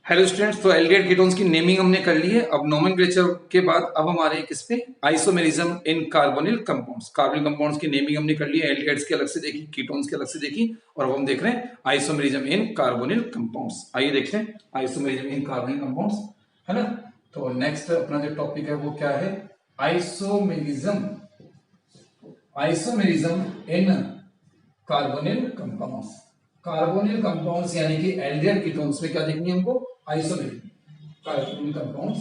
Hello students, तो aldehyde ketones की naming हमने कर ली है। अब नोमेनक्लेचर के बाद अब हमारे किस पे isomerism in carbonyl compounds. Carbonyl compounds की नेमिंग हमने कर ली है। एल्डिहाइड्स की अलग से देखी, कीटोन्स की अलग से देखी, और अब हम देख रहे हैं आइसोमेरिज्म इन कार्बोनिल कंपाउंड्स। आइए देखते हैं आइसोमेरिज्म इन कार्बोनिल कंपाउंड्स, है ना। तो नेक्स्ट अपना जो टॉपिक है वो क्या है? Isomerism. Isomerism in carbonyl compounds. Carbonyl compounds यानी कि एल्डिहाइड कीटोन्स में क्या देखनी है हमको? Isomerism carbonyl compounds.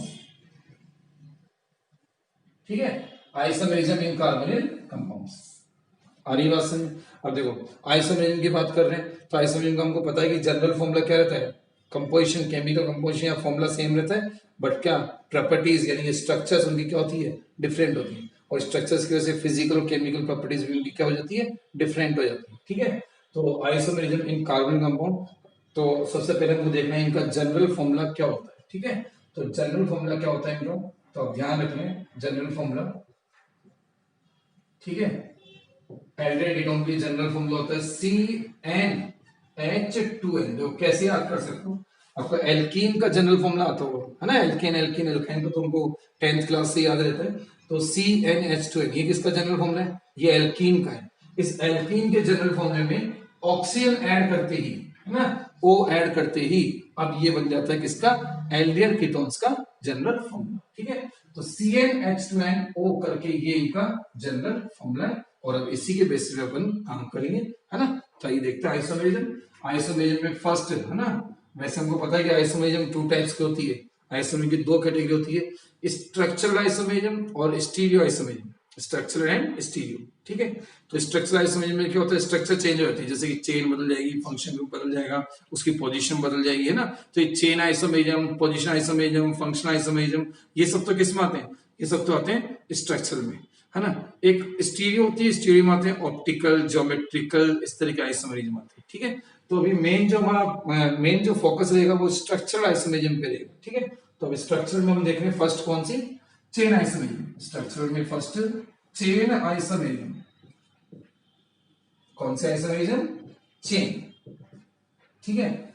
ठीक है, आइसोमेरिज्म इन कार्बोनिल कंपाउंड्स। आ रही बात समझ? अब देखो, आइसोमेरिज्म की बात कर रहे हैं तो आइसोमेरिज्म का हमको पता है कि जनरल फॉर्मूला क्या रहता है? कंपोजिशन, केमिकल कंपोजिशन या फॉर्मूला सेम रहता है, बट क्या प्रॉपर्टीज यानी स्ट्रक्चर्स उनकी क्या होती है? डिफरेंट होती है। और स्ट्रक्चर्स की वजह से फिजिकल और केमिकल प्रॉपर्टीज भी उनकी क्या हो जाती है? डिफरेंट हो जाती है। ठीक है, तो आइसोमेरिज्म इन कार्बोनिल कंपाउंड, तो सबसे पहले हमको देखना है इनका जनरल फॉर्मूला क्या होता है। ठीक है, तो जनरल फॉर्मूला क्या होता है इनका, तो आप ध्यान रखें जनरल फॉर्मूला। ठीक है, एल्डिहाइड कीटोन के लिए जनरल फॉर्मूला होता है CnH2n। जो कैसे याद कर सकते हो? आपको एल्कीन का जनरल फॉर्मूला आता होगा, है ना। एल्केन एल्कीन एल्काइन का तो तुमको 10th क्लास से याद रहता है। तो CnH2n ये किसका जनरल फॉर्मूला है? ये एल्कीन का है। इस एल्कीन के जनरल फॉर्मूले में ऑक्सीजन ऐड करते ही, है ना, O ऐड करते ही अब ये बन जाता है किसका? एल्डिहाइड कीटोन्स का जनरल फॉर्मूला। ठीक है, तो CnH2nO करके ये इनका जनरल फॉर्मूला है, और अब इसी के बेसिस पे अपन काम करेंगे, है ना। तो ये देखते हैं आइसोमेरिज्म। आइसोमेरिज्म में फर्स्ट, है ना, वैसे हमको पता है कि आइसोमेरिज्म 2 टाइप्स की होती है। आइसोमेरिज्म की 2 कैटेगरी होती है, स्ट्रक्चरल आइसोमेरिज्म और stereo isomerism. Structural and stereo. ठीक है, तो स्ट्रक्चरल आइसोमेरिज्म में क्या होता है? स्ट्रक्चर चेंज हो जाती है, जैसे कि चेन बदल जाएगी, फंक्शन ग्रुप बदल जाएगा, उसकी पोजीशन बदल जाएगी, है ना। तो ये chain isomerism, position isomerism, function isomerism, ये सब तो किस में आते हैं? ये सब तो आते हैं स्ट्रक्चरल में, है ना। एक स्टीरियो होती है, स्टीरियो में आते हैं ऑप्टिकल, ज्योमेट्रिकल, इस तरह के आइसोमेरिज्म आते हैं। ठीक है, तो अभी मेन जो हमारा मेन जो फोकस रहेगा वो स्ट्रक्चरल आइसोमेरिज्म पे रहेगा। ठीक है, तो अभी स्ट्रक्चरल में हम देख रहे हैं फर्स्ट कौन सी? Chain isomerism. स्ट्रक्चरल में फर्स्ट चेन आइसोमेरिज्म। कौन सा आइसोमेरिज्म? चेन। ठीक है,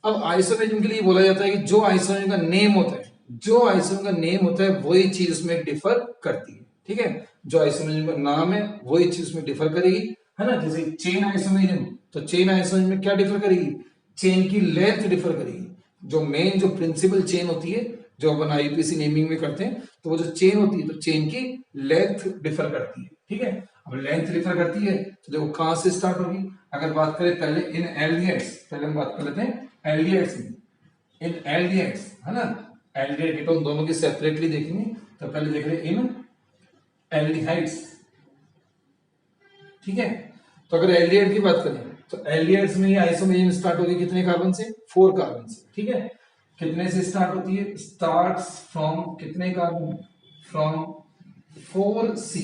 अब आइसोमेरिज्म के लिए बोला जाता है कि जो आइसोमेरिज्म का नेम होता है, जो आइसोमेरिज्म का नेम होता है वही चीज उसमें डिफर करती है। ठीक है, जो आइसोमेरिज्म का नाम है वही चीज उसमें डिफर करेगी, है ना। जैसे चेन आइसोमेरिज्म, तो चेन आइसोमेरिज्म में क्या डिफर करेगी? चेन की लेंथ डिफर करेगी। जो मेन जो प्रिंसिपल चेन होती है, जो अपन आईपीसी नेमिंग में करते हैं, तो वो जो चेन होती है तो चेन की लेंथ डिफर करती है। ठीक है, अब लेंथ डिफर करती है तो देखो कहां से स्टार्ट होगी। अगर बात करें पहले इन एल्डिहाइड्स, पहले हम बात कर लेते हैं एल्डिहाइड्स में। इन एल्डिहाइड्स, है ना, एल्डिहाइड कीटोन दोनों की सेपरेटली देखेंगे। तो पहले देख रहे हैं इन एल्डिहाइड्स। ठीक है, तो अगर एल्डिहाइड की बात करें तो एल्डिहाइड्स में ये आइसोमेरिज्म स्टार्ट होगी कितने कार्बन से? 4 कार्बन से। ठीक है, कितने से स्टार्ट होती है? स्टार्ट्स फ्रॉम कितने कार्बन? From 4C।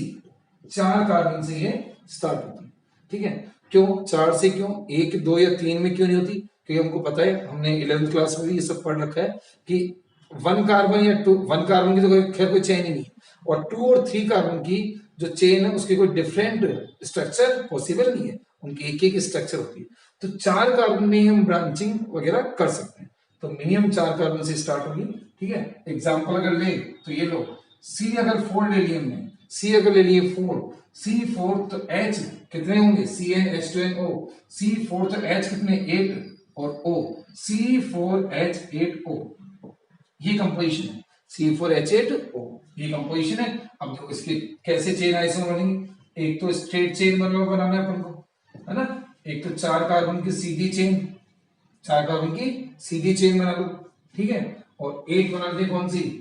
4 कार्बन से ये स्टार्ट होती है। ठीक है, क्यों 4 से? क्यों 1, 2 या 3 में क्यों नहीं होती? क्योंकि हमको पता है, हमने 11th क्लास में भी ये सब पढ़ रखा है कि 1 कार्बन या 2, 1 कार्बन की तो खैर कोई चेन ही नहीं है, और 2 और 3 कार्बन की जो चेन है उसकी कोई डिफरेंट स्ट्रक्चर पॉसिबल नहीं है, उनकी एक एक स्ट्रक्चर होती है। तो 4 कार्बन में ही हम ब्रांचिंग वगैरह कर सकते हैं, तो मिनिमम 4 कार्बन से स्टार्ट होगी। ठीक है, एग्जाम्पल अगर ले तो ये लो, सी अगर 4 ले लिए हमने, सी अगर ले लिए 4, C4 तो H कितने होंगे? CnH2nO। C4 तो H कितने? 8, और O C4H8O। ये कंपोजिशन है, C4H8O, ये कंपोजिशन है। अब देखो इसके कैसे चेन आइसोमर बनेंगे। एक तो स्ट्रेट चेन बनाना है अपन को, है ना। एक तो 4 कार्बन की सीधी चेन, 4 कार्बन की सीधी चेन बना लो। ठीक है, और एक बना दे कौन सी?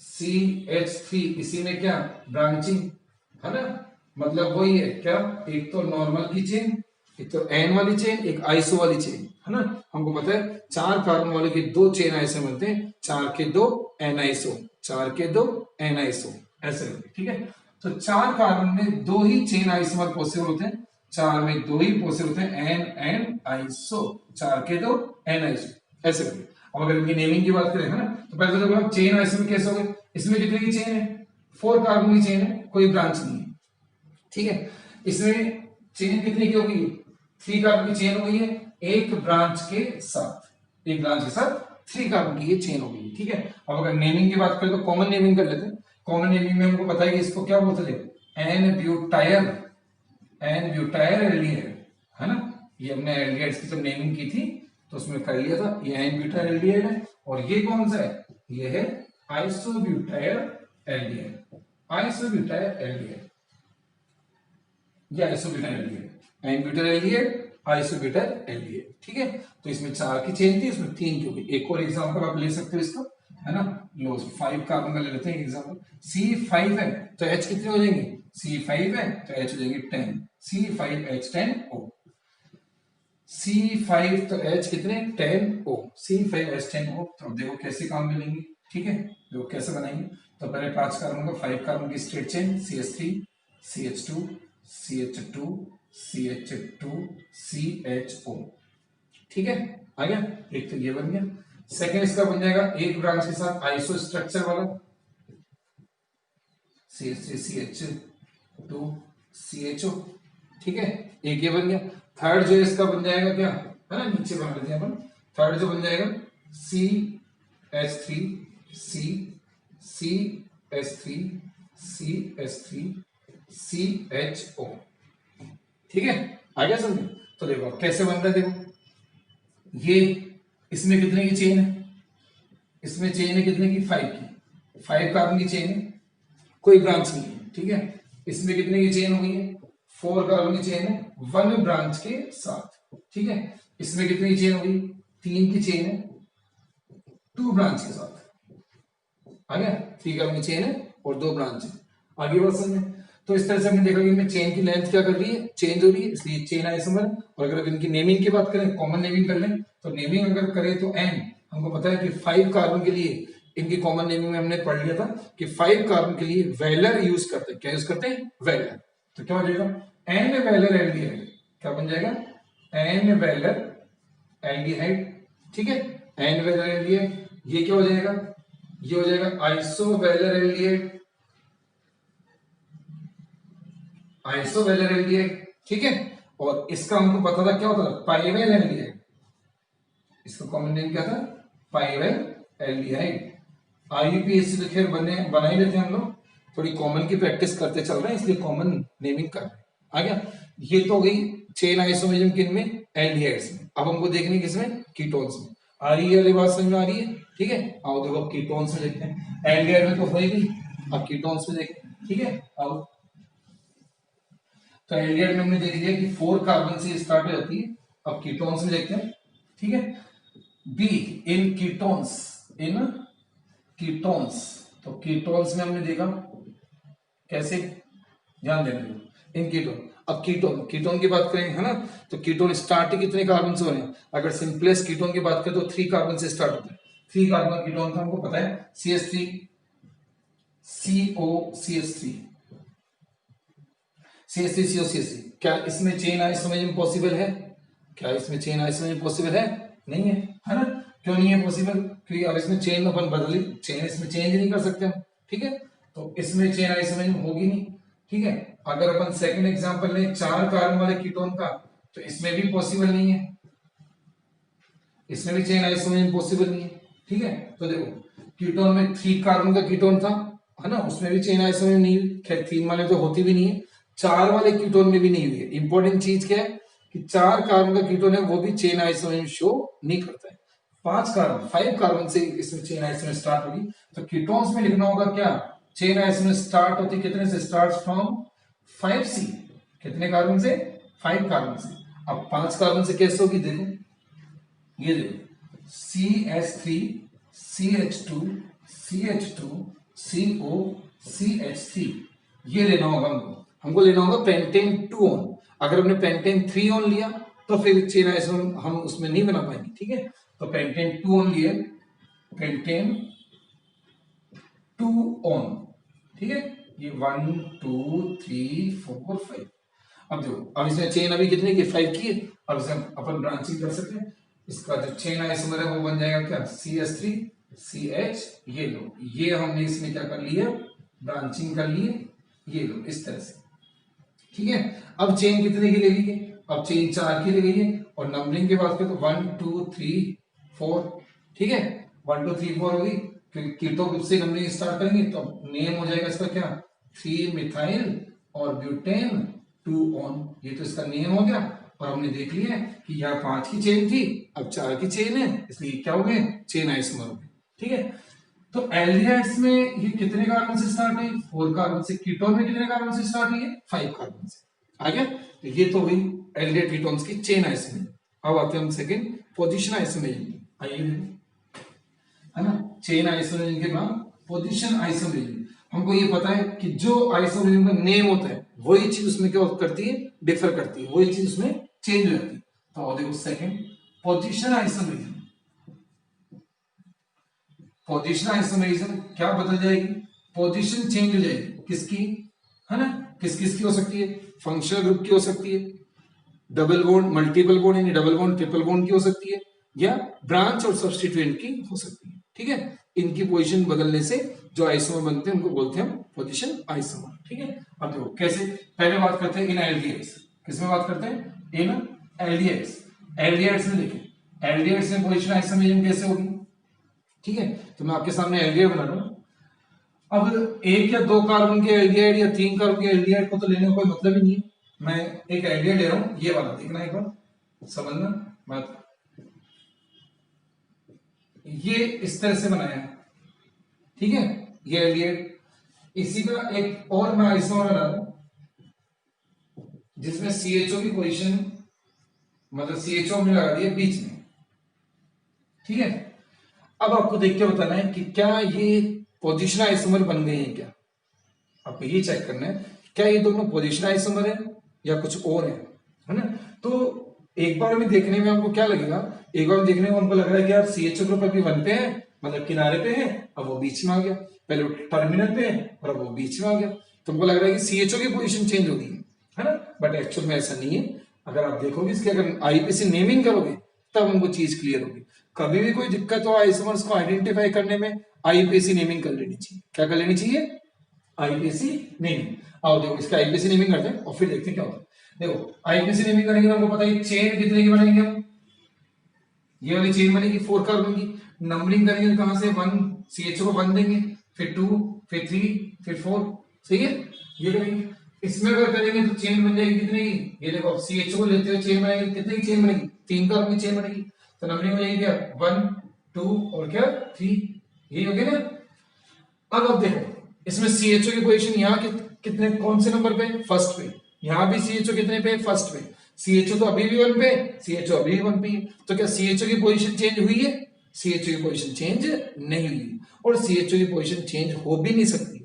CH3। इसी में क्या? ब्रांचिंग, है ना। मतलब वही है क्या? एक तो नॉर्मल की चेन, एक तो एन वाली चेन, एक आइसो वाली चेन, है ना। हमको पता है 4 कार्बन वाले के 2 चेन आइसो बनते हैं, 4 के 2 एन आइसो, 4 के 2 एन आइसो, ऐसे बनते। ठीक है, तो 4 कार्बन में 2 ही चेन आइसोमर पॉसिबल होते हैं, 4 में 2 ही पॉसिबल होते हैं, एन एन आइसो, 4 के 2 एन आइसो, ऐसे करके। अब अगर इनकी नेमिंग की बात करें, है ना, तो पहले तो देखो हम चेन आइसोमर कैसे हो गए। इसमें कितने की चेन है? 4 कार्बन की चेन है, कोई ब्रांच नहीं है। ठीक है, इसमें चेन कितने की होगी? 3 कार्बन की चेन हो गई है, एक ब्रांच के साथ, एक ब्रांच के साथ 3 कार्बन की ये चेन हो गई, ठीक है। अब अगर नेमिंग की बात करें तो कॉमन नेमिंग कर लेते हैं। कॉमन नेमिंग में हमको पता है कि इसको क्या बोलते थे, एन ब्यूटायर एल्डिहाइड, है ना। ये हमने एल्डिहाइड्स की जब नेमिंग की थी तो उसमें कर लिया था, ये एन ब्यूटायर एल्डिहाइड है। और ये कौन सा है, ये है आइसोब्यूटायर एल्डिहाइड, आइसोब्यूटायर एल्डिहाइड, ये आइसोब्यूटायर एल्डिहाइड, एन ब्यूटायर एल्डिहाइड, आइसोब्यूटायर एल्डिहाइड, ठीक है। तो इसमें 4 की चेन थी, इसमें 3 की हो गई। एक और एग्जांपल आप ले सकते हो इसका, है ना। लो 5 कार्बन का ले लेते हैं एग्जांपल। C5 है तो H कितने हो जाएंगे, C5 है तो H हो जाएंगे 10, C5H10O, C5 तो H कितने 10O, C5H10O। तो अब देखो कैसे काम मिलेंगे, ठीक है। देखो कैसे बनाएंगे, तो पहले 5 कार्बन का 5 कार्बन की straight chain, CH3 CH2 CH2 CH2 CHO, ठीक है। आ गया, एक तो ये बन गया। सेकेंड इसका बन जाएगा एक ब्रांच के साथ आइसो स्ट्रक्चर वाला, CH3 CH2 CHO, ठीक है, एक ये बन गया। थर्ड जो है इसका बन जाएगा क्या, है ना, नीचे बना लेते हैं अपन। थर्ड जो बन जाएगा CH3 CH3 CH3 CHO, ठीक है। आ गया समझ। तो देखो कैसे बन रहा है, देखो ये इसमें कितने की चेन है, इसमें चेन है कितने की 5 की, 5 कार्बन की चेन है, कोई ब्रांच नहीं है, ठीक है। इसमें कितने की चेन हो गई है, 4 कार्बन की चेन है 1 ब्रांच के साथ, ठीक है। इसमें कितनी चेन हो गई, 3 की चेन है 2 ब्रांच के साथ, आ गया। 3 कार्बन की चेन है और 2 ब्रांच है, आगे बढ़ समझ में। तो इस तरह से हमने देखा कि इनमें चेन की लेंथ क्या कर रही है, चेंज हो रही है, इसलिए चेन आइसोमर। और अगर इनकी नेमिंग की बात करें, कॉमन नेमिंग कर लें, तो नेमिंग अगर करें तो एन, हमको पता है कि 5 कार्बन के लिए इनकी कॉमन नेमिंग में हमने पढ़ लिया था कि 5 कार्बन के लिए वेलर यूज करते हैं, क्या यूज करते हैं, वेलर। तो क्या हो जाएगा, एन वेलर एल्डिहाइड, क्या बन जाएगा, एन वेलर एल्डिहाइड, ठीक है। एन वेलर एल्डिहाइड, ये क्या हो जाएगा, ये हो जाएगा आइसोवेलर एल्डिहाइड, आइसोवेलर एल्डिहाइड, ठीक है। और इसका हमको पता था क्या होता था, पाइवेल एल्डिहाइड, इसका कॉमन नेम क्या था, पाइवेल एल्डिहाइड। आईयूपीएससी तो खैर बना ही लेते हैं हम लोग, थोड़ी कॉमन की प्रैक्टिस करते चल रहे हैं, इसलिए कॉमन नेमिंग कर रहे हैं। आ गया, ये तो हो गई चेन आइसोमेरिज्म किन में, एल्डिहाइड्स में। अब हमको देखनी किसमें, कीटोन्स में। आ रही है वाली बात समझ में आ रही है, ठीक है। आओ देखो कीटोन्स में देखते हैं, एल्डिहाइड में तो हो ही गई, अब कीटोन्स में देखें, ठीक है। आओ, तो एल्डिहाइड में हमने देख लिया कि 4 कार्बन से स्टार्ट हो जाती है। अब कीटोन्स में देखते हैं, ठीक है। Be in ketones, in ketones, तो कीटोन्स में हमने देखा कैसे, ध्यान देना इन कीटोन। अब कीटोन, कीटोन की बात करें, है ना, तो कीटोन स्टार्ट ही कितने कार्बन से हो रहे हैं। अगर सिंपलेस्ट कीटोन की बात करें तो 3 कार्बन से स्टार्ट होता है। 3 कार्बन कीटोन का हमको पता है, CH3 COCH3 CH3 COCH3। क्या इसमें चेन आइसोमेरिज्म पॉसिबल है, क्या इसमें चेन आइसोमेरिज्म पॉसिबल है, नहीं है, है ना। क्यों नहीं है पॉसिबल, क्योंकि अब इसमें चेन अपन बदली, चेन इसमें चेंज नहीं कर सकते हम, ठीक है। तो इसमें चेन आइसोमेरिज्म होगी नहीं, ठीक है। अगर अपन सेकंड एग्जांपल लें 4 कार्बन वाले कीटोन का, तो इसमें भी पॉसिबल नहीं है, इसमें भी चेन आइसोमेरिज्म पॉसिबल नहीं है, ठीक है। तो देखो कीटोन में 3 कार्बन का कीटोन था, है ना, उसमें भी चेन आइसोमेरिज्म नहीं हुई, खैर 3 वाले तो होती भी नहीं है, 4 वाले कीटोन में भी नहीं हुई है। इंपॉर्टेंट चीज क्या है कि 4 कार्बन का कीटोन है वो भी चेन आइसोमेरिज्म शो नहीं करता है। 5 कार्बन, 5 कार्बन से इसमें चेन आइसोमेरिज्म स्टार्ट होगी, तो कीटोन्स में लिखना होगा क्या, चेन आइसोमेरिज्म स्टार्ट होती कितने से, स्टार्ट फ्रॉम 5C, कितने कार्बन से, 5 कार्बन से। अब 5 कार्बन से कैसे होगी, देखो ये देखो CH3 CH2 CH2 CO CH3, ये लेना होगा हमको लेना होगा पेंटेन 2 ऑन। अगर हमने पेंटेन 3 ऑन लिया तो फिर चेन आइसोमेरिज्म हम उसमें नहीं बना पाएंगे, ठीक है। तो पेंटेन 2 ऑन लिए, पेंटेन 2 ऑन, ठीक है। ये 1 2 3 4 5। अब देखो, अब इसमें चेन अभी कितने की, 5 की है। अब इसे अपन ब्रांचिंग कर सकते हैं, इसका जो चेन आइसोमर है वो बन जाएगा क्या, CH3 CH, ये लो, ये हमने इसमें क्या कर लिया, ब्रांचिंग कर लिए, ये लो इस तरह से, ठीक है। अब चेन कितने की ले ली है, अब चेन 4 की ले गई है। और नंबरिंग की बात करें तो 1 2 3 4, ठीक है, 1 2 3 4 होगी, क्योंकि कीटो ग्रुप से नंबरिंग स्टार्ट करेंगे तो नेम हो जाएगा इसका क्या, 3 मिथाइल और ब्यूटेन 2 ऑन, ये तो इसका नेम हो गया। और हमने देख लिया है कि यहाँ 5 की चेन थी, अब 4 की चेन है, इसलिए क्या हो गए, चेन आइसोमर हो गए, ठीक है। तो एल्डिहाइड्स में ये कितने कार्बन से स्टार्ट हुई, 4 कार्बन से। कीटोन में कितने कार्बन से स्टार्ट हुई है, 5 कार्बन से। आ गया, तो ये तो हुई एल्डिहाइड कीटोन्स की चेन आइसोमर। अब आते हैं हम सेकंड पोजीशन आइसोमर, आइए, है ना, चेन आइसोमर के बाद पोजीशन आइसोमर। हमको ये पता है कि जो आइसोमर का नेम होता है वही चीज उसमें क्या करती है, डिफर करती है, वही चीज उसमें चेंज हो जाती है। तो देखो second position isomerism, position isomerism क्या बदल जाएगी, पोजीशन चेंज हो जाएगी, किसकी, है ना, किस किस की हो सकती है, फंक्शनल ग्रुप की हो सकती है, डबल बॉन्ड मल्टीपल बॉन्ड यानी डबल बॉन्ड ट्रिपल बॉन्ड की हो सकती है, या ब्रांच और सब्स्टिट्यूएंट की हो सकती है, ठीक है। इनकी पोजीशन बदलने से जो आइसोमर बनते हैं उनको बोलते हैं हम पोजीशन आइसोमर, ठीक है। अब देखो कैसे, पहले बात करते हैं इन एल्डिहाइड्स, किसमें बात करते हैं, इन एल्डिहाइड्स। एल्डिहाइड्स में देखिए, एल्डिहाइड्स में पोजीशन आइसोमरिज्म कैसे होगी, ठीक है। तो मैं आपके सामने एल्डिहाइड बना रहा हूं। अब 1 या 2 कार्बन के एल्डिहाइड या 3 कार्बन के एल्डिहाइड को तो लेने का कोई मतलब ही नहीं है। मैं एक एल्डिहाइड ले रहा हूं, ये वाला देखना एक बार, समझना बात, ये इस तरह से बनाया है, ठीक है, ये एल्डिहाइड। इसी का एक और मैं आइसोमर बना रहा हूं जिसमें CHO की पोजीशन, मतलब CHO हमने लगा दिया बीच में, ठीक है। अब आपको देख के बताना है कि क्या ये पोजीशन आइसोमर बन गए हैं क्या, आपको ये चेक करना है क्या ये दोनों पोजीशन आइसोमर है या कुछ और है ना। तो एक बार में देखने में हमको क्या लगेगा, एक बार में देखने में हमको लग रहा है कि यार CHO ग्रुप अभी 1 पे है, मतलब किनारे पे है, अब वो बीच में आ गया, पहले टर्मिनल पे है और अब वो बीच में आ गया, तो हमको लग रहा है कि CHO की पोजीशन चेंज हो गई है ना, बट एक्चुअल में ऐसा नहीं है। अगर आप देखोगे इसके, अगर आईपीसी नेमिंग करोगे तब हमको चीज क्लियर होगी। कभी भी कोई दिक्कत हो आइसोमर्स को आइडेंटिफाई करने में, आईपीसी नेमिंग कर लेनी चाहिए। क्या कर लेनी चाहिए, आईपीसी नेमिंग। आओ देखो इसका आईपीसी नेमिंग करते हैं और फिर देखते हैं क्या होता है। देखो आईपीसी नेमिंग करेंगे हमको पता है चेन कितने की बनाएंगे हम, ये वाली चेन बनेगी 4 कार्बन की। नंबरिंग करेंगे कहां से, 1 CHO को 1 देंगे, फिर 2, फिर 3, फिर 4, सही है, ये करेंगे। इसमें अगर करेंगे तो चेन बन जाएगी कितने की, ये देखो CHO को लेते हुए चेन बनेगी, कितने की चेन बनेगी, 3 कार्बन की चेन बनेगी। तो नंबरिंग हो जाएगी क्या, 1 2 और क्या 3, ये हो गया ना। अब देखो इसमें CHO की पोजीशन यहाँ कितने, कौन से नंबर पे, फर्स्ट पे। यहाँ भी CHO कितने पे, फर्स्ट पे। CHO तो अभी भी 1 पे, CHO अभी भी 1 पे है, तो क्या CHO की पोजीशन चेंज हुई है, CHO की पोजीशन चेंज नहीं हुई है, और CHO की पोजीशन चेंज हो भी नहीं सकती।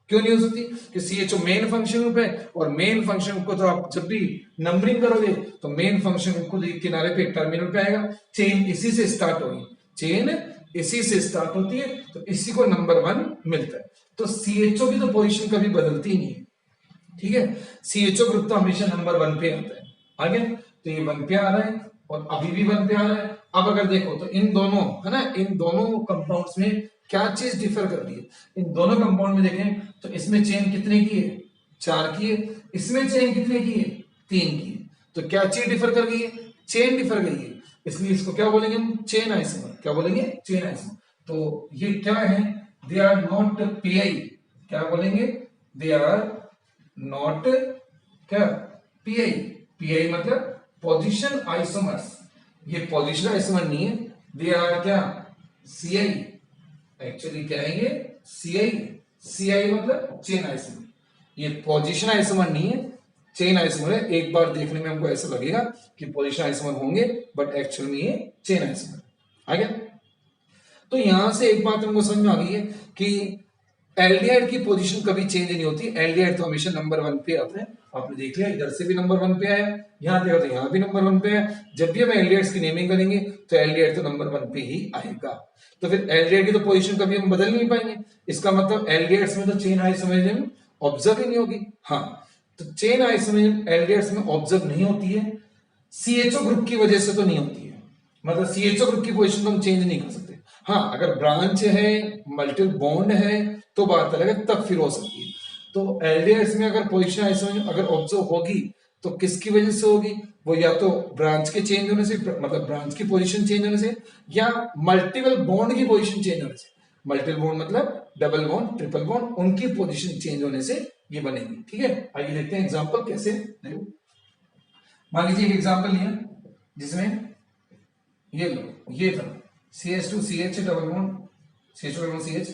क्यों नहीं हो सकती, कि CHO मेन फंक्शन ग्रुप है, और मेन फंक्शन ग्रुप को तो आप जब भी नंबरिंग करोगे तो मेन फंक्शन ग्रुप को किनारे पे टर्मिनल पे आएगा, चेन इसी से स्टार्ट होगी, चेन इसी से स्टार्ट होती है, तो इसी को नंबर 1 मिलता है। तो CHO की तो पोजीशन कभी बदलती नहीं है, ठीक है। CHO ग्रुप तो हमेशा नंबर 1 पे आता है, आगे तो ये 1 पे आ रहा है और अभी भी 1 पे आ रहा है। अब अगर देखो तो इन दोनों, है ना, इन दोनों कंपाउंड्स में क्या चीज डिफर कर रही है, इन दोनों कंपाउंड में देखें तो इसमें चेन कितने की है, 4 की है, इसमें चेन कितने की है, 3 की है। तो क्या चीज डिफर कर गई है, चेन डिफर गई है, इसलिए इसको क्या बोलेंगे हम, चेन आइसोमर। क्या बोलेंगे, चेन आइसोमर। तो ये क्या है, दे आर नॉट पीआई, क्या बोलेंगे, दे आर नॉट क्या, पीआई। पीआई मतलब पोजीशन आइसोमर्स, ये पोजीशन आइसोमर नहीं है, दे आर क्या, सीआई। एक्चुअली क्या है ये, सीआई। सीआई मतलब चेन आइसोमर, ये पोजीशन आइसोमर नहीं है, चेन आइसोमर है। एक बार देखने में हमको ऐसा लगेगा कि पोजीशन आइसोमर होंगे, बट एक्चुअल में ये चेन आइसोमर। आ गया। तो यहां से एक बात हमको समझ में आ गई है कि एल्डिहाइड की पोजीशन कभी चेंज नहीं होती, एल्डिहाइड तो हमेशा नंबर 1 पे आता है। आपने देख लिया, इधर से भी नंबर 1 पे आया, यहाँ देखा तो यहाँ भी नंबर 1 पे है। जब भी हम एल्डिहाइड्स की नेमिंग करेंगे तो एल्डिहाइड तो नंबर 1 पे ही आएगा। तो फिर एल्डिहाइड की तो पोजीशन कभी हम बदल नहीं पाएंगे, इसका मतलब एल्डिहाइड्स में तो चेन आइसोमरिज्म ऑब्जर्व ही नहीं होगी। हाँ, तो चेन आइसोमरिज्म एल्डिहाइड्स में ऑब्जर्व नहीं होती है, CHO ग्रुप की वजह से तो नहीं होती है, मतलब CHO ग्रुप की पोजीशन तो हम चेंज नहीं कर सकते। हाँ, अगर ब्रांच है, मल्टीपल बॉन्ड है तो बात अलग है, तब फिर हो सकती है। तो एल्डिहाइड्स में अगर पोजीशन आइसोमरिज्म अगर ऑब्जर्व होगी तो किसकी वजह से होगी? वो या तो ब्रांच के चेंज होने से, मतलब ब्रांच की पोजीशन चेंज होने से, या मल्टीपल बॉन्ड की पोजीशन चेंज होने से। मल्टीपल बॉन्ड मतलब डबल बॉन्ड, ट्रिपल बॉन्ड, उनकी पोजीशन चेंज होने से ये बनेगी। ठीक है, आइए देखते हैं एग्जांपल कैसे। देखो मान लीजिए एक एग्जांपल लिया जिसमें ये लो, ये था CH2CH double bond, CH2 double CH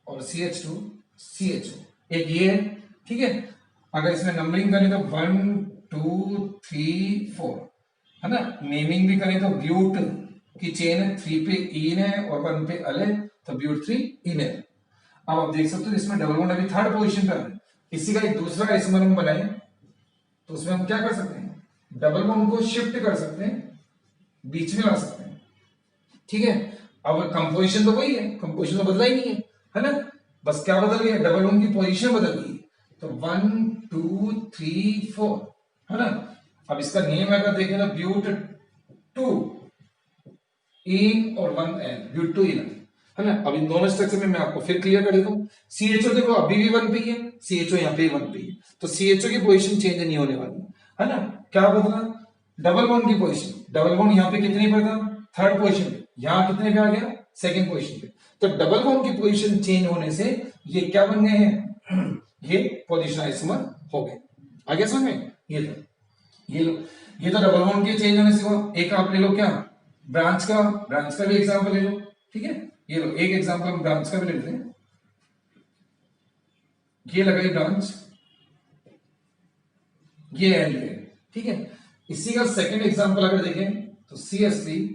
और CH2CHO, एक ये है। ठीक है, अगर इसमें नंबरिंग करें तो 1 2 3 4 है ना, नेमिंग भी करें तो ब्यूट की चेन है, 3 पे इन है और 1 पे अल है, तो ब्यूट 3 इन है। अब आप देख सकते हो इसमें डबल बॉन्ड अभी थर्ड पोजीशन पर है। इसी का एक दूसरा आइसोमर हम बनाए तो उसमें हम क्या कर सकते हैं, डबल बॉन्ड को शिफ्ट कर सकते हैं, बीच में ला सकते हैं। ठीक है, अब कंपोजिशन तो वही है, कंपोजिशन तो बदला ही नहीं है ना, बस क्या बदल गया, डबल बॉन्ड की पोजीशन बदल गई। तो 1 2 3 4 है ना। अब इसका नेम अगर देखें तो ब्यूट 2 इन और 1 एन, ब्यूट 2 इन है ना। अब इन दोनों स्ट्रक्चर में मैं आपको फिर क्लियर कर देता हूं। CHO देखो अभी भी 1 पे ही है, CHO यहाँ पे 1 पे ही है, तो CHO की पोजीशन चेंज नहीं होने वाली है ना। क्या बदला, डबल बॉन्ड की पोजीशन, डबल बॉन्ड यहाँ पे कितने पर था, थर्ड पोजीशन पे, यहाँ कितने पे आ गया, सेकंड पोजीशन पे। तो डबल बॉन्ड की पोजीशन चेंज होने से ये क्या बन गए हैं, ये पोजीशन आइसोमर हो गए। आगे समझ में, ये लो, ये लो, ये तो डबल बॉन्ड के चेंज होने से हुआ। एक आप ले लो क्या, ब्रांच का भी एग्जांपल ले लो। ठीक है, ये लो एक एग्जांपल हम ब्रांच का भी ले लेते हैं। ये लगाई ब्रांच, ये एंड है। ठीक है, इसी का सेकंड एग्जांपल अगर देखें तो CH3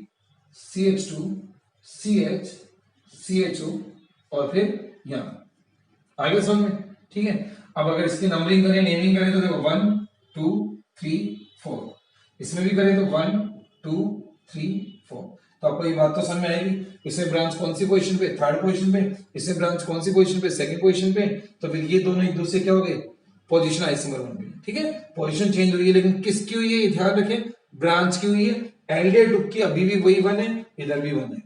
CH2 CH CHO और फिर यहां आगे समझ में। ठीक है, अब अगर इसकी नंबरिंग करें, नेमिंग करें तो देखो 1 2 3 4, इसमें भी करें तो 1 2 3 4। तो आपको ये बात तो समझ में आएगी, इसमें ब्रांच कौन सी पोजीशन पे, थर्ड पोजीशन पे, इसमें ब्रांच कौन सी पोजीशन पे, सेकंड पोजीशन पे। तो फिर ये दोनों एक दूसरे क्या हो गए, पोजीशन आइसोमर बन गए। ठीक है, पोजीशन चेंज हुई है लेकिन किसकी हुई है, ध्यान रखें, ब्रांच की हुई है। एल्डिहाइड ग्रुप की अभी भी वही 1 है, इधर भी 1 है,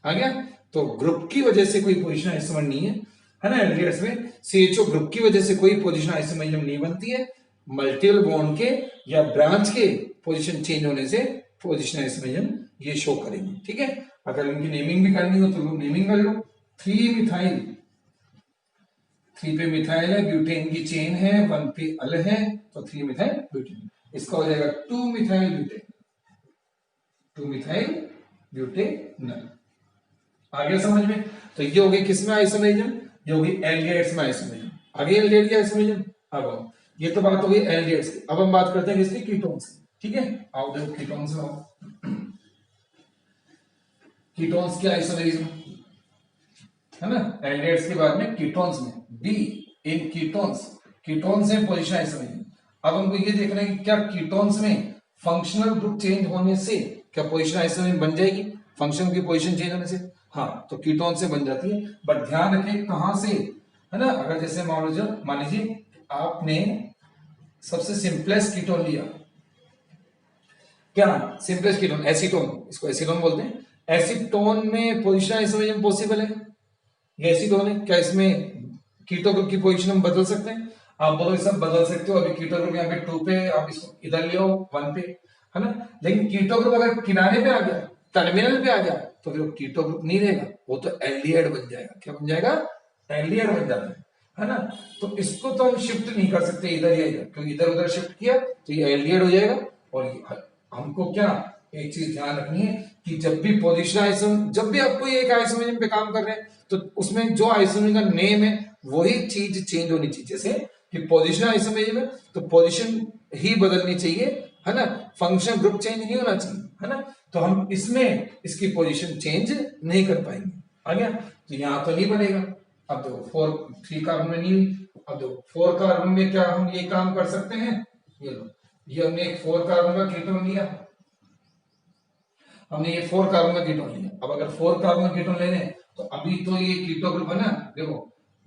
आ गया। तो ग्रुप की वजह से कोई पोजीशन आइसोमर नहीं है ना। एल्डिहाइड्स में CHO ग्रुप की वजह से कोई पोजीशन आइसोमर नहीं बनती है, मल्टीपल बॉन्ड के या ब्रांच के पोजीशन चेंज होने से पोजीशन आइसोमर ये शो करेंगे। ठीक है, अगर इनकी नेमिंग भी करनी हो तो लोग नेमिंग कर लो। 3 मिथाइल, 3 पे मिथाइल है, ब्यूटेन की चेन है, 1 पे अल है, तो 3 मिथाइल ब्यूटेन, इसका हो जाएगा 2 मिथाइल ब्यूटेन, 2 मिथाइल ब्यूटेनल। आ गया समझ में। तो ये हो गई किसमें आइसोमरिज्म, ये होगी एल्डिहाइड्स में आइसोमरिज्म। आगे एल्डिहाइड की आइसोमरिज्म। अब ये तो बात हो गई एल्डिहाइड्स की, अब हम बात करते हैं किसकी, कीटोन्स की। ठीक है, आओ देखो कीटोन्स में, आओ कीटोन्स की आइसोमरिज्म है ना। एल्डिहाइड्स के बाद में कीटोन्स में, बी इन कीटोन्स, कीटोन्स में पोजीशन आइसोमरिज्म। अब हमको ये देखना है कि क्या कीटोन्स में फंक्शनल ग्रुप चेंज होने से क्या पोजीशन आइसोमरिज्म बन जाएगी, फंक्शन की पोजीशन चेंज होने से। हाँ, तो कीटोन से बन जाती है, बट ध्यान रखें कहां से, है ना। अगर जैसे मान लीजिए आपने सबसे सिंपलेस्ट कीटोन लिया, क्या सिंपलेस्ट कीटोन, एसीटोन, इसको एसीटोन बोलते हैं। एसीटोन में पोजीशन आइसोमरिज्म पॉसिबल है, ये एसीटोन है, क्या इसमें कीटो ग्रुप की पोजीशन हम बदल सकते हैं? आप बोलो सब बदल सकते हो, अभी कीटो ग्रुप यहाँ पे 2 पे, आप इसको इधर ले आओ 1 पे, है ना। लेकिन कीटो ग्रुप अगर किनारे पे आ गया, टर्मिनल पे आ गया, तो फिर कीटो ग्रुप नहीं रहेगा, वो तो एल्डिहाइड बन जाएगा। क्या बन जाएगा, एल्डिहाइड बन जाता है ना। तो इसको तो हम शिफ्ट नहीं कर सकते इधर या इधर, क्योंकि इधर उधर शिफ्ट किया तो ये एल्डिहाइड हो जाएगा। और हमको क्या एक चीज ध्यान रखनी है कि जब भी पोजीशन आइसोम, जब भी आप कोई एक आइसोमरिज्म पे काम कर रहे हैं तो उसमें जो आइसोमरिज्म का नेम है वही चीज चेंज होनी चाहिए। जैसे कि पोजीशन आइसोमरिज्म है तो पोजीशन ही बदलनी चाहिए, है ना, फंक्शन ग्रुप चेंज नहीं होना चाहिए, है ना। तो हम इसमें इसकी पोजीशन चेंज नहीं कर पाएंगे। आ गया, तो यहां तो नहीं बनेगा। अब देखो 3 कार्बन में नहीं, अब देखो 4 कार्बन में क्या हम ये काम कर सकते हैं, ये लो, ये हमने एक 4 कार्बन का कीटोन लिया, हमने ये 4 कार्बन का कीटोन लिया। अब अगर 4 कार्बन का कीटोन ले लें तो अभी तो ये कीटो ग्रुप है ना, देखो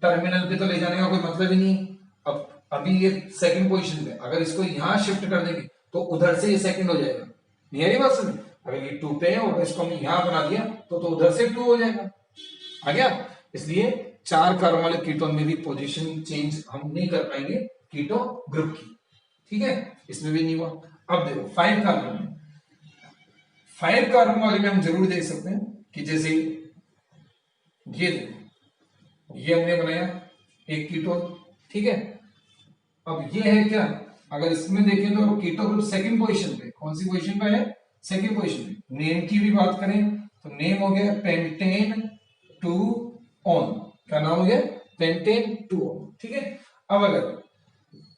टर्मिनल पे तो ले जाने का कोई मतलब ही नहीं। अब अभी ये सेकंड पोजीशन पे, अगर इसको यहां शिफ्ट कर देंगे तो उधर से ये सेकंड हो जाएगा। नहीं है बात समझ, अगर ये 2 पे है और इसको हमने यहां बना दिया तो उधर से 2 हो जाएगा। आ गया, इसलिए 4 कार्बन वाले कीटोन में भी पोजीशन चेंज हम नहीं कर पाएंगे कीटो ग्रुप की। ठीक है, इसमें भी नहीं हुआ। अब देखो 5 कार्बन में, 5 कार्बन वाले में हम जरूर देख सकते हैं कि जैसे ये देखो, ये हमने बनाया एक कीटोन, ठीक है। अब ये है क्या, अगर इसमें देखें तो कीटो ग्रुप सेकंड पोजीशन पे, कौन सी पोजीशन पे है, सेकंड पोजीशन पे। नेम की भी बात करें तो नेम हो गया पेंटेन 2 ऑन, क्या नाम हो गया, पेंटेन 2 ऑन, ठीक है। अब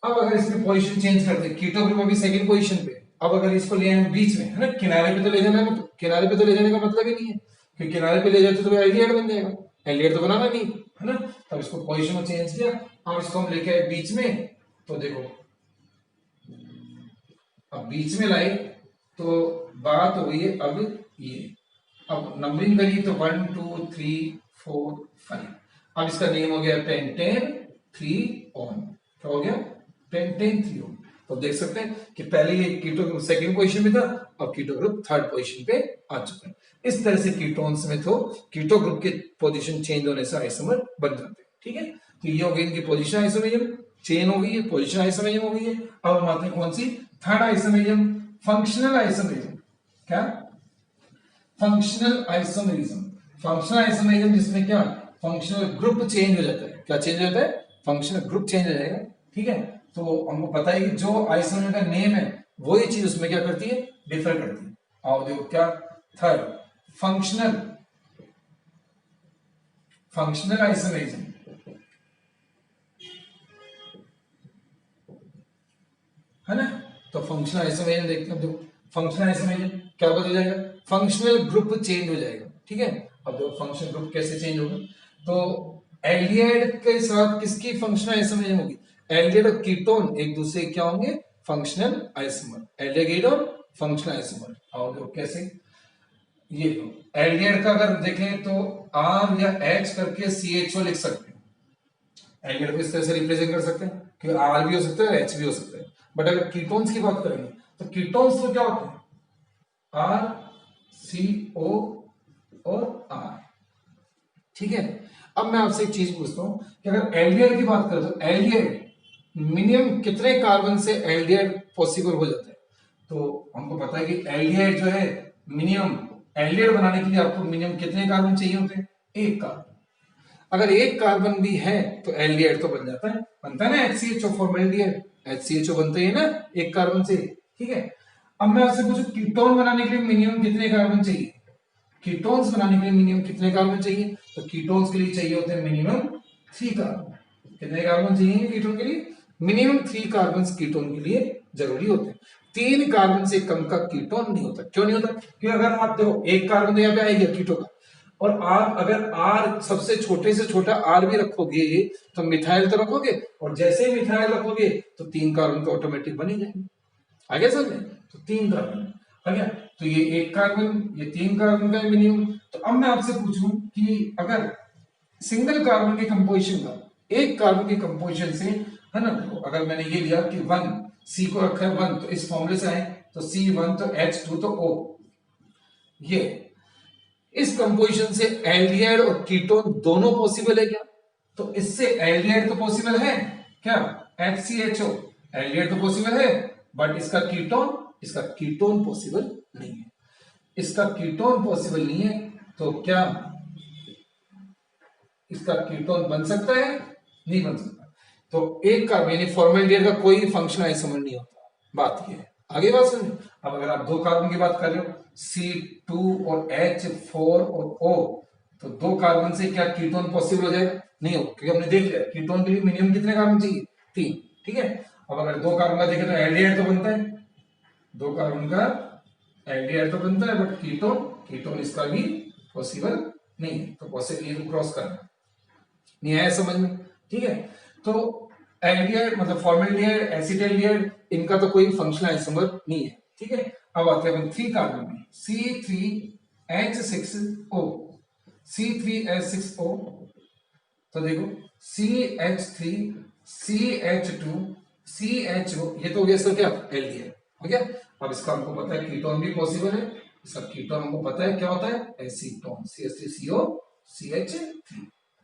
अगर इसमें पोजीशन चेंज करते, कीटो ग्रुप अभी सेकंड पोजीशन पे, अब अगर इसको ले आए बीच में, है ना, किनारे पे तो ले जाना, किनारे पे तो ले जाने का मतलब ही नहीं है, क्योंकि किनारे पे ले जाते तो एल्डिहाइड बन जाएगा, एल्डिहाइड तो बनाना नहीं, है ना। तब इसको पोजीशन में चेंज किया और इसको हम लेके आए बीच में, तो देखो अब बीच में लाए तो बात हो गई है। अब नंबरिंग करिए तो 1 2 3 4 5। अब इसका नेम हो गया पेंटेन 3 ऑन, क्या हो गया, पेंटेन 3 ऑन। तो देख सकते हैं कि पहले ये कीटो ग्रुप सेकंड पोजीशन में था, अब कीटो ग्रुप थर्ड पोजीशन पे आ चुका है। इस तरह से कीटोन्स में तो कीटो ग्रुप के पोजीशन चेंज होने से आइसोमर बन जाते हैं, ठीक है। तो ये हो गई इनकी पोजीशन आइसोमेरिज्म, चेन हो गई है, पोजीशन आइसोमेरिज्म हो गई है। अब हम आते हैं कौन सी, थर्ड आइसोमेरिज्म, फंक्शनल आइसोमेरिज्म। क्या, फंक्शनल आइसोमेरिज्म। फंक्शनल आइसोमेरिज्म जिसमें क्या, फंक्शनल ग्रुप चेंज हो जाता है, क्या चेंज हो जाता है, फंक्शनल ग्रुप चेंज हो जाएगा, ठीक है। तो हमको पता है कि जो आइसोमेर का नेम है वही चीज उसमें क्या करती है, डिफर करती है। आओ देखो क्या, थर्ड फंक्शनल, फंक्शनल आइसोमेरिज्म, है ना। तो फंक्शनल आइसोमेरिज्म देखते हैं, देखो फंक्शनल आइसोमेरिज्म क्या बदल जाएगा, फंक्शनल ग्रुप चेंज हो जाएगा, ठीक है। अब देखो फंक्शनल ग्रुप कैसे चेंज होगा, तो एल्डिहाइड के साथ किसकी फंक्शनल आइसोमेरिज्म होगी, एल्डिहाइड और कीटोन एक दूसरे क्या होंगे, फंक्शनल आइसोमर, एल्डिहाइड और फंक्शनल आइसोमर। और देखो कैसे, ये एल्डिहाइड का अगर देखें तो R या H करके CHO लिख सकते हैं, एल्डिहाइड को इस तरह से रिप्रेजेंट कर सकते हैं कि R भी हो सकता है, H भी हो सकता है। बट अगर कीटोन्स की बात करेंगे तो कीटोन्स तो क्या होते हैं, R CO और R, ठीक है। अब मैं आपसे एक चीज पूछता हूं कि अगर एल्डिहाइड की बात करें तो एल्डिहाइड मिनिमम कितने कार्बन से एल्डिहाइड पॉसिबल हो जाता है, तो हमको पता है कि एल्डिहाइड जो है मिनिमम, एल्डिहाइड बनाने के लिए आपको मिनिमम कितने कार्बन चाहिए होते हैं, एक कार्बन। अगर एक कार्बन भी है तो एल्डिहाइड तो बन जाता है, बनता है ना HCHO, फॉर्मेल्डिहाइड, HCHO बनता है ना एक कार्बन से, ठीक है। अब मैं आपसे पूछूं कीटोन बनाने के लिए मिनिमम कितने कार्बन चाहिए, कीटोन्स बनाने के लिए मिनिमम कितने कार्बन चाहिए, तो कीटोन्स के लिए चाहिए होते हैं मिनिमम 3 कार्बन। कितने कार्बन चाहिए कीटोन के लिए, मिनिमम 3 कार्बन कीटोन के लिए जरूरी होते हैं। 3 कार्बन से कम का कीटोन नहीं होता, क्यों नहीं होता, क्योंकि अगर आप देखो एक कार्बन तो यहाँ पे आएगा कीटोन का, और आप अगर R सबसे छोटे से छोटा R भी रखोगे तो मिथाइल तो रखोगे, और जैसे ही मिथाइल रखोगे तो 3 कार्बन तो ऑटोमेटिक बन ही जाएंगे, आगे समझ में, तो 3 कार्बन आ गया। तो ये एक कार्बन, ये 3 कार्बन का मिनिमम। तो अब मैं आपसे पूछूं कि अगर सिंगल कार्बन के कंपोजिशन का, एक कार्बन के कंपोजिशन से, है ना, तो अगर मैंने ये लिया कि 1 C को रखा है 1, तो इस फॉर्मूले से आए तो C1 तो H2 तो O, ये इस कंपोजिशन से एल्डिहाइड और कीटोन दोनों पॉसिबल है क्या, तो इससे एल्डिहाइड तो पॉसिबल है क्या, HCHO एल्डिहाइड तो पॉसिबल है, बट इसका कीटोन पॉसिबल नहीं है, इसका कीटोन पॉसिबल नहीं है। तो क्या इसका कीटोन बन सकता है, नहीं बन सकता। तो एक कार्बन यानी फॉर्मेल्डिहाइड का कोई फंक्शन आइसोमर नहीं होता, बात ये है, आगे बात सुनिए। अब अगर आप 2 कार्बन की बात कर रहे हो C2 और H4 और O, तो 2 कार्बन से क्या कीटोन पॉसिबल हो जाएगा, नहीं होगा, क्योंकि हमने देख लिया कीटोन के लिए मिनिमम कितने कार्बन चाहिए, 3, ठीक है। अब अगर 2 कार्बन का देखें तो एल्डिहाइड तो बनता है, 2 कार्बन का एल्डिहाइड तो बनता है, बट कीटोन इसका भी पॉसिबल नहीं है, तो पॉसिबल क्रॉस करना नहीं आया समझ में, ठीक है। तो एल्डिहाइड मतलब फॉर्मेल्डिहाइड, एसिटाल्डिहाइड, इनका तो कोई फंक्शनल आइसोमर नहीं है, ठीक है। अब आते हैं 3 कार्बन में, C3H6O, C3H6O, तो देखो CH3 CH2 CHO, ये तो हो गया इसका क्या, एल्डिहाइड हो गया। अब इसका हमको पता है कीटोन भी पॉसिबल है, इसका कीटोन हमको पता है क्या होता है, एसीटोन CH3CO CH3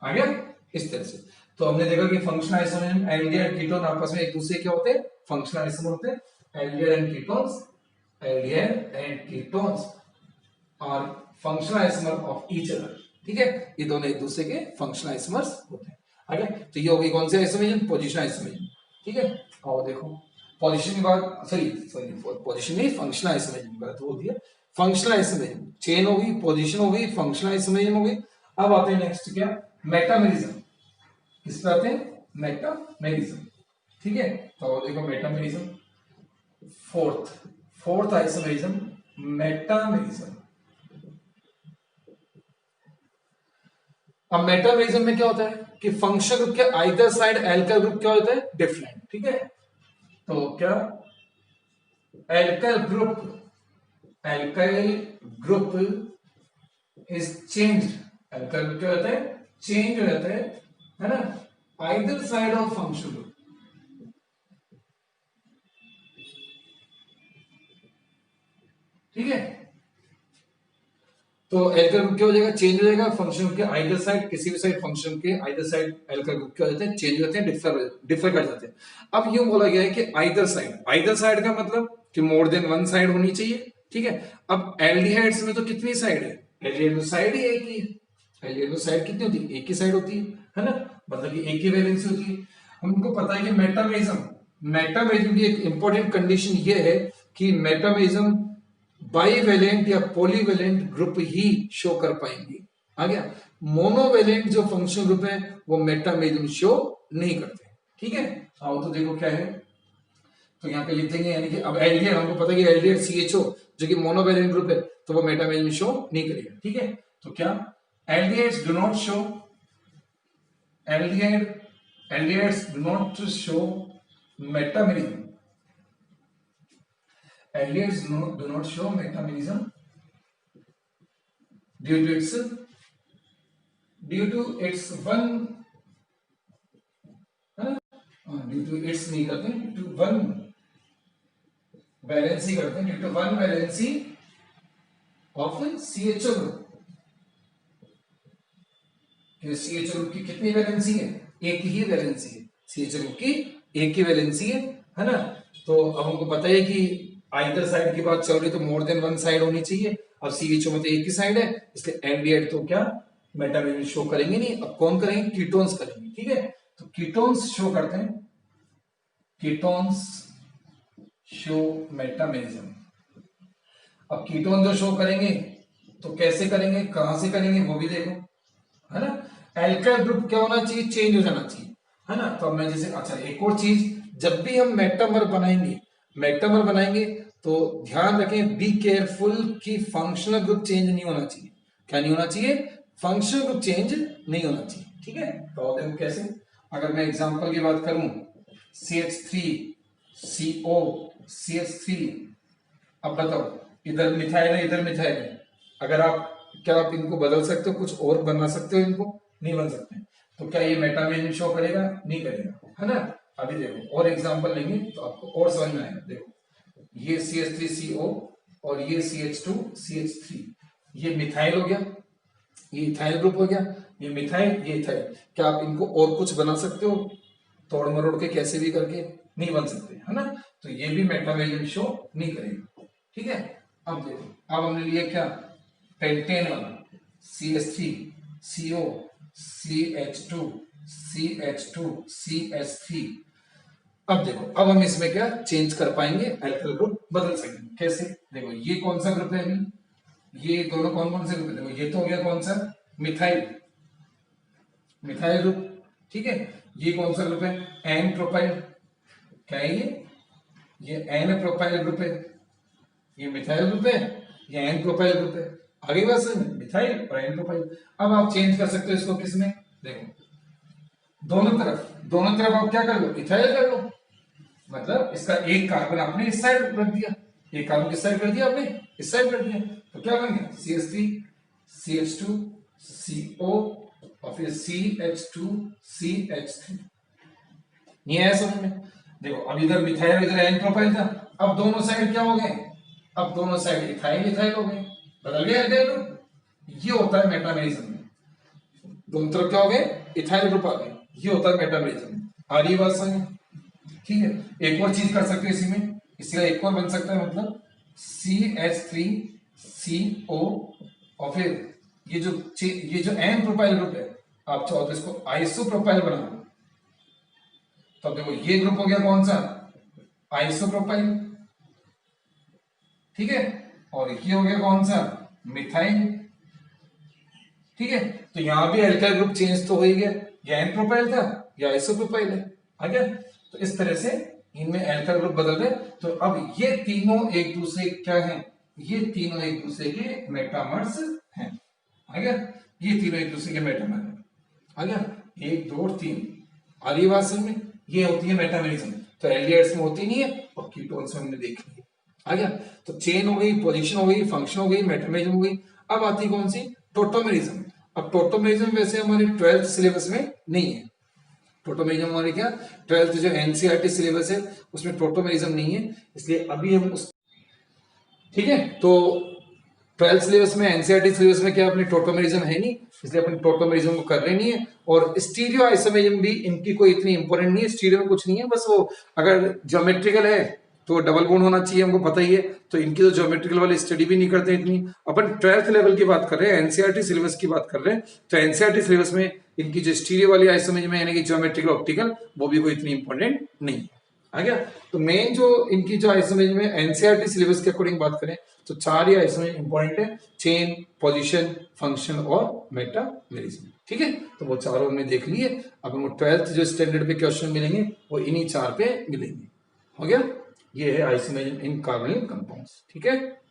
आ गया इस तरह से। तो हमने देखा कि फंक्शनल आइसोमर एल्डिहाइड कीटोन आपस में एक दूसरे क्या होते हैं, फंक्शनल आइसोमर होते हैं। Aldehyde and ketones, aldehyde and ketones are functional isomer of each other. ठीक है, ये दोनों एक दूसरे के फंक्शनल आइसोमर्स होते हैं। आगे तो ये हो गई कौन से आइसोमर, पोजीशन आइसोमर। ठीक है, और देखो पोजीशन के बाद सॉरी पोजीशन नहीं, फंक्शनल आइसोमर गलत बोल दिया। फंक्शनल आइसोमर चेन हो गई, पोजीशन हो गई, फंक्शनल आइसोमर हो गई। अब आते हैं नेक्स्ट क्या, मेटामेरिज्म। किस पे आते हैं, मेटामेरिज्म। ठीक है, तो देखो मेटामेरिज्म, फोर्थ आइसोमेरिज्म मेटामेरिज्म। अब मेटामेरिज्म में क्या होता है कि फंक्शन ग्रुप के आइदर साइड एल्काइल ग्रुप क्या होता है, डिफरेंट। ठीक है, तो क्या alkyl group is changed. Alkyl group क्या होता है, चेंज हो जाता है ना, either side of function group. ठीक है, तो एल्काइल ग्रुप क्या हो जाएगा, चेंज हो जाएगा फंक्शन के आइदर साइड, किसी भी साइड फंक्शन के आइदर साइड एल्काइल ग्रुप क्या हो जाते हैं, चेंज होते हैं, डिफर कर जाते हैं। अब यूं बोला गया है कि आइदर साइड का मतलब कि मोर देन वन साइड होनी चाहिए। ठीक है, अब एल्डिहाइड्स में तो कितनी साइड है, एल्डिहाइड में साइड ही एक ही है। एल्डिहाइड में साइड कितनी होती है, एक ही साइड होती है ना, मतलब कि एक ही वैलेंसी होती है। हमको पता है कि मेटामेरिज्म की एक इंपॉर्टेंट कंडीशन ये है कि मेटामेरिज्म बाईवेलेंट या पॉलीवेलेंट ग्रुप ही शो कर पाएंगे। आ गया, मोनोवेलेंट जो फंक्शन ग्रुप है वो मेटामेरिज्म शो नहीं करते। ठीक है, आओ तो देखो क्या है, तो यहाँ पे लिख देंगे, यानी कि अब एल्डिहाइड हमको पता है कि एल्डिहाइड सीएचओ जो कि मोनोवेलेंट ग्रुप है तो वो मेटामेरिज्म शो नहीं करेगा। ठीक है, तो क्या aldehydes do not show, aldehydes do not show metamerism, aldehydes do not show metamerism due to its one due to its नहीं करते, due to one वैलेंसी करते हैं, due to one valency of CHO group. CHO group की कितनी valency है, एक ही valency है, CHO group की एक ही वैलेंसी है ना। तो अब हमको पता है कि आइदर साइड की बात चल रही तो मोर देन वन साइड होनी चाहिए, और सीएचओ में तो एक ही साइड है, इसलिए एल्डिहाइड तो क्या मेटामेरिज्म शो करेंगे नहीं। अब कौन करेंगे, कीटोन्स करेंगे। ठीक है, तो कीटोन्स शो करते हैं, कीटोन्स शो मेटामेरिज्म। अब कीटोन जो शो करेंगे तो कैसे करेंगे, कहां से करेंगे वो भी देखो, है ना। एल्काइल ग्रुप क्या होना चाहिए, चेंज हो जाना चाहिए, है ना। तो मैं जैसे अच्छा एक और चीज, जब भी हम मेटामर बनाएंगे तो ध्यान रखें, बी केयरफुल कि फंक्शनल ग्रुप चेंज नहीं होना चाहिए। क्या नहीं होना चाहिए, फंक्शनल ग्रुप चेंज नहीं होना चाहिए। ठीक है, तो देखो कैसे, अगर मैं एग्जांपल की बात करूं, CH3CO CH3, अब बताओ इधर मिथाइल है, इधर मिथाइल है, अगर आप क्या आप इनको बदल सकते हो, कुछ और बना सकते हो, इनको नहीं बन सकते, तो क्या ये मेटामेरिज्म शो करेगा, नहीं करेगा, है ना। अभी देखो और एग्जांपल लेंगे तो आपको और समझ में आएगा। देखो ये CH3CO और ये CH2CH3, ये मिथाइल हो गया, ये इथाइल ग्रुप हो गया, ये मिथाइल, ये इथाइल। क्या आप इनको और कुछ बना सकते हो, तोड़ मरोड़ के कैसे भी करके, नहीं बन सकते, है ना। तो ये भी मेटामेरिज्म शो नहीं करेगा। ठीक है, अब देखो, अब हमने लिया क्या, पेंटेन वाला, CH3CO CH2CH3। अब देखो, अब हम इसमें क्या चेंज कर पाएंगे, एल्काइल ग्रुप बदल सकेंगे। कैसे, देखो ये कौन सा ग्रुप है, अभी ये दोनों कौन कौन से ग्रुप है, देखो ये तो हो गया कौन सा, मिथाइल ग्रुप। ठीक है, ये कौन सा ग्रुप है, एन प्रोपाइल। क्या है ये एन प्रोपाइल ग्रुप है, ये मिथाइल ग्रुप है, ये एन प्रोपाइल ग्रुप है। आगे बात समझ, मिथाइल और एन प्रोपाइल। अब आप चेंज कर सकते हो इसको किसमें, देखो दोनों तरफ आप क्या कर लो, इथाइल कर लो, मतलब इसका एक कार्बन आपने इस साइड रख दिया, एक कार्बन किस साइड कर दिया आपने, इस साइड कर दिया, तो क्या बन गया CH3 CH2 CO और फिर CH2CH3। ये है समझ में। देखो अब इधर मिथाइल, इधर एन प्रोपाइल था, अब दोनों साइड क्या हो गए, अब दोनों साइड इथाइल हो गए, बदल गया एल्काइल ग्रुप। ये होता है मेटामेरिज्म में। दोनों तरफ क्या हो गए, इथाइल ग्रुप आ गए, ये होता है मेटामेरिज्म। आ रही बात समझ? ठीक है, एक और चीज कर सकते हो इसी में, इसी का एक और बन सकता है, मतलब CH3CO, और फिर ये जो एन प्रोपाइल ग्रुप है, आप चाहो तो इसको आइसोप्रोपाइल बना लो। तो अब देखो ये ग्रुप हो गया कौन सा, आइसोप्रोपाइल, ठीक है, और ये हो गया कौन सा, मिथाइल, ठीक है। तो यहां भी एल्काइल ग्रुप चेंज तो हो ही गया, या एन प्रोपाइल था या आइसोप्रोपाइल है, आ गया। तो इस तरह से इनमें एल्काइल ग्रुप बदल रहे। तो अब ये तीनों एक दूसरे क्या हैं, ये तीनों एक दूसरे के मेटामर्स हैं, आ गया। ये तीनों एक दूसरे के मेटामर हैं, आ गया। 1 2 और 3 आ रही बात समझ में, ये होती है मेटामेरिज्म। तो एल्डिहाइड्स में होती नहीं है, और कीटोन्स में हमने देख लिया, आ गया। तो चेन हो गई, पोजीशन हो गई, फंक्शन हो गई, मेटामेरिज्म हो गई। अब आती है कौन सी, टोटोमेरिज्म। अब टोटोमेरिज्म वैसे हमारे 12th सिलेबस में नहीं है। टोटोमेरिज्म हमारे क्या 12th जो एनसीईआरटी सिलेबस है उसमें टोटोमेरिज्म नहीं है, इसलिए अभी हम उस, ठीक है। तो 12th सिलेबस में, एनसीईआरटी सिलेबस में क्या अपनी टोटोमेरिज्म है नहीं, इसलिए अपन टोटोमेरिज्म को कर रहे नहीं है। और स्टीरियो आइसोमेरिज्म भी इनकी कोई इतनी इंपॉर्टेंट नहीं है, स्टीरियो में कुछ नहीं है, बस वो अगर ज्योमेट्रिकल है तो डबल बॉन्ड होना चाहिए, हमको पता ही है। तो इनकी तो ज्योमेट्रिकल वाली स्टडी भी नहीं करते इतनी। अपन 12th लेवल की बात कर रहे हैं, एनसीईआरटी सिलेबस की बात कर रहे हैं। तो एनसीईआरटी सिलेबस में इनकी जो स्टीरियो वाली आइसोमेरिज्म यानी कि ज्योमेट्रिकल ऑप्टिकल, वो भी कोई इतनी इंपॉर्टेंट नहीं है, आ गया। तो मेन जो इनकी जो आइसोमेरिज्म में एनसीईआरटी सिलेबस के अकॉर्डिंग बात करें तो 4 ही आइसोमेरिज्म इंपॉर्टेंट है, चेन, पोजीशन, फंक्शन और मेटामेरिज्म, ठीक है। तो वो चारों हमने देख लिए। अब हमको 12th जो स्टैंडर्ड पे क्वेश्चन मिलेंगे वो इन्हीं 4 पे मिलेंगे, हो गया। ये है आइसोमेरिज्म इन कार्बोनिल कंपाउंड्स, ठीक है।